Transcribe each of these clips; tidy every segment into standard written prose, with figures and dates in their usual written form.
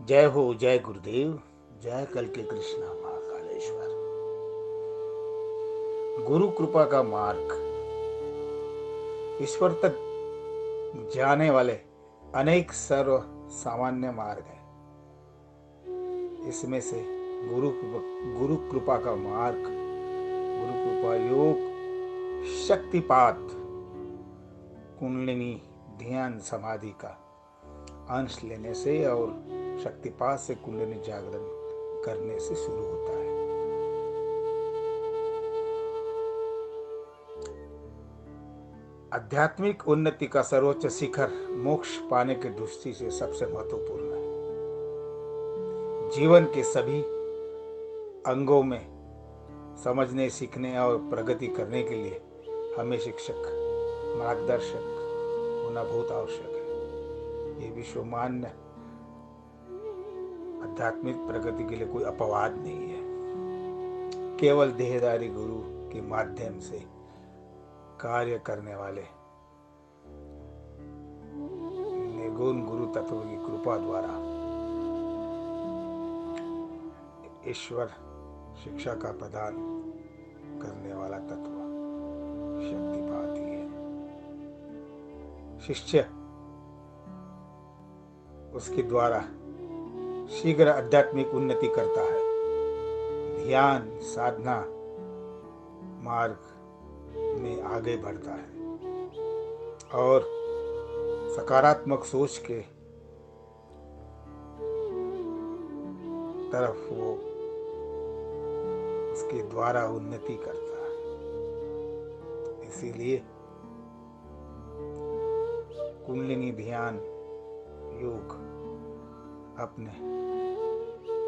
जय हो, जय गुरुदेव, जय कल के कृष्णा महाकालेश्वर। गुरु कृपा का मार्ग ईश्वर तक जाने वाले अनेक सर्व सामान्य मार्ग है। इसमें से गुरु कृपा का मार्ग, गुरु कृपा योग, शक्तिपात, कुंडलिनी ध्यान समाधि का अंश लेने से और शक्तिपात से कुंडलिनी जागरण करने से शुरू होता है। आध्यात्मिक उन्नति का सर्वोच्च शिखर मोक्ष पाने की दृष्टि से सबसे महत्वपूर्ण है। जीवन के सभी अंगों में समझने, सीखने और प्रगति करने के लिए हमें शिक्षक, मार्गदर्शक होना बहुत आवश्यक है। ये विश्वमान्य आध्यात्मिक प्रगति के लिए कोई अपवाद नहीं है। केवल देहधारी गुरु के माध्यम से कार्य करने वाले निर्गुण गुरु तत्व की कृपा द्वारा ईश्वर शिक्षा का प्रदान करने वाला तत्व शक्तिपात ही है। शिष्य उसके द्वारा शीघ्र आध्यात्मिक उन्नति करता है। ध्यान साधना मार्ग में आगे बढ़ता है और सकारात्मक सोच के तरफ वो उसके द्वारा उन्नति करता है। इसीलिए कुंडलिनी ध्यान योग अपने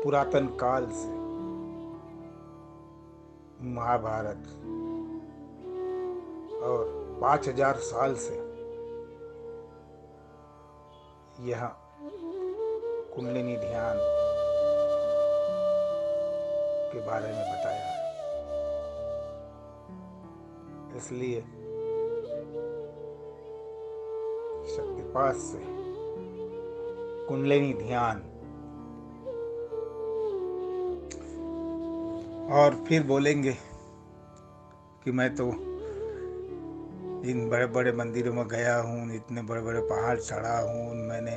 पुरातन काल से महाभारत और 5000 साल से यह कुंडलिनी ध्यान के बारे में बताया है। इसलिए शक्तिपात से कुंडलिनी ध्यान और फिर बोलेंगे कि मैं तो इन बड़े बड़े मंदिरों में गया हूँ, इतने बड़े बड़े पहाड़ चढ़ा हूँ, मैंने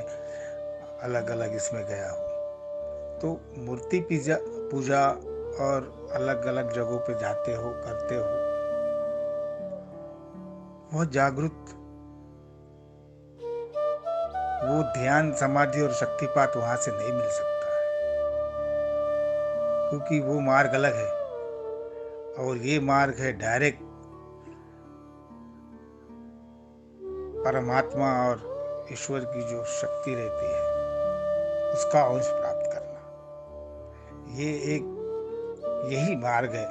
अलग अलग इसमें गया हूँ। तो मूर्ति पूजा और अलग अलग जगहों पे जाते हो, करते हो, वो जागृत, वो ध्यान समाधि और शक्तिपात वहां से नहीं मिल सकता है, क्योंकि वो मार्ग अलग है और ये मार्ग है डायरेक्ट परमात्मा और ईश्वर की जो शक्ति रहती है उसका अंश प्राप्त करना। ये यही मार्ग है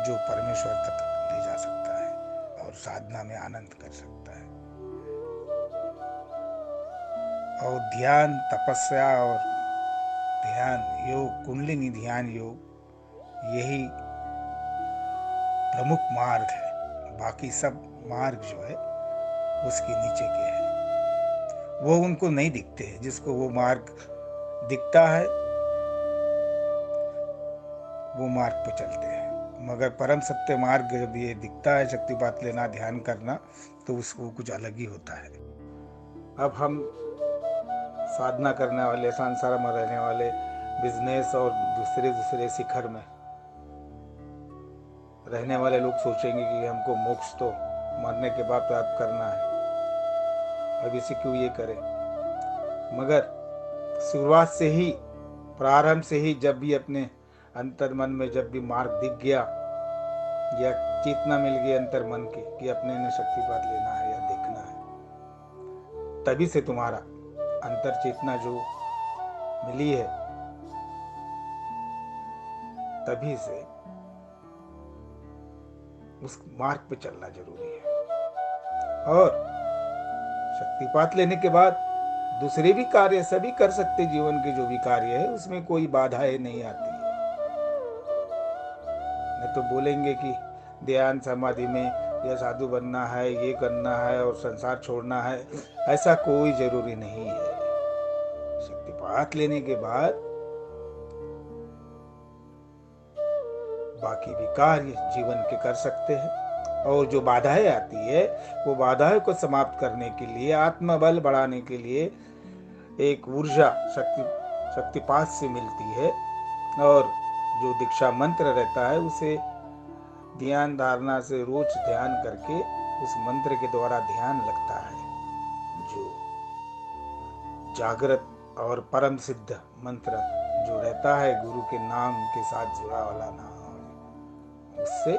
जो परमेश्वर तक ले जा सकता है और साधना में आनंद कर सकता है। और ध्यान, तपस्या और ध्यान योग, कुंडलिनी ध्यान योग, यही प्रमुख मार्ग है। बाकी सब मार्ग जो है उसके नीचे के हैं, वो उनको नहीं दिखते हैं। जिसको वो मार्ग दिखता है वो मार्ग पे चलते हैं, मगर परम सत्य मार्ग जब ये दिखता है, शक्तिपात लेना, ध्यान करना, तो उसको कुछ अलग ही होता है। अब हम साधना करने वाले, संसार में रहने वाले, बिजनेस और दूसरे शिखर में रहने वाले लोग सोचेंगे कि हमको मोक्ष तो मरने के बाद प्राप्त करना है, अभी से क्यों ये करें। मगर शुरुआत से ही, प्रारंभ से ही, जब भी अपने अंतर मन में जब भी मार्ग दिख गया या चेतना मिल गई अंतर मन की कि अपने ने शक्तिपात लेना है या देखना है, तभी से तुम्हारा अंतर चेतना जो मिली है, तभी से उस मार्ग पे चलना जरूरी है। और शक्तिपात लेने के बाद दूसरे भी कार्य सभी कर सकते, जीवन के जो भी कार्य है उसमें कोई बाधाएं नहीं आती है। नहीं तो बोलेंगे कि ध्यान समाधि में यह साधु बनना है, ये करना है और संसार छोड़ना है, ऐसा कोई जरूरी नहीं है। शक्तिपात श्वास लेने के बाद बाकी भी कार्य जीवन के कर सकते हैं। और जो बाधाएं आती है, वो बाधाओं को समाप्त करने के लिए, आत्मबल बढ़ाने के लिए एक ऊर्जा शक्तिपात से मिलती है। और जो दीक्षा मंत्र रहता है, उसे ध्यान धारणा से रोज ध्यान करके उस मंत्र के द्वारा ध्यान लगता है। जो जागृत और परम सिद्ध मंत्र जो रहता है, गुरु के नाम के साथ जुड़ा वाला नाम, उससे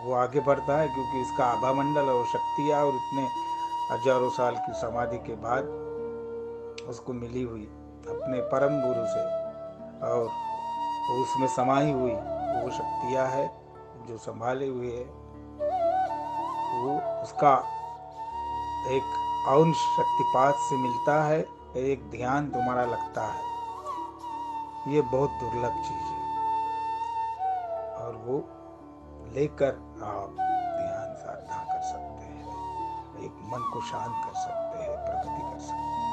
वो आगे बढ़ता है, क्योंकि इसका आभा मंडल और शक्तियाँ और इतने हजारों साल की समाधि के बाद उसको मिली हुई अपने परम गुरु से, और उसमें समाई हुई वो शक्तियाँ है जो संभाले हुए है, वो उसका एक अंश शक्तिपात से मिलता है, एक ध्यान तुम्हारा लगता है। ये बहुत दुर्लभ चीज है, और वो लेकर आप ध्यान साधना कर सकते हैं, एक मन को शांत कर सकते हैं, प्रगति कर सकते हैं।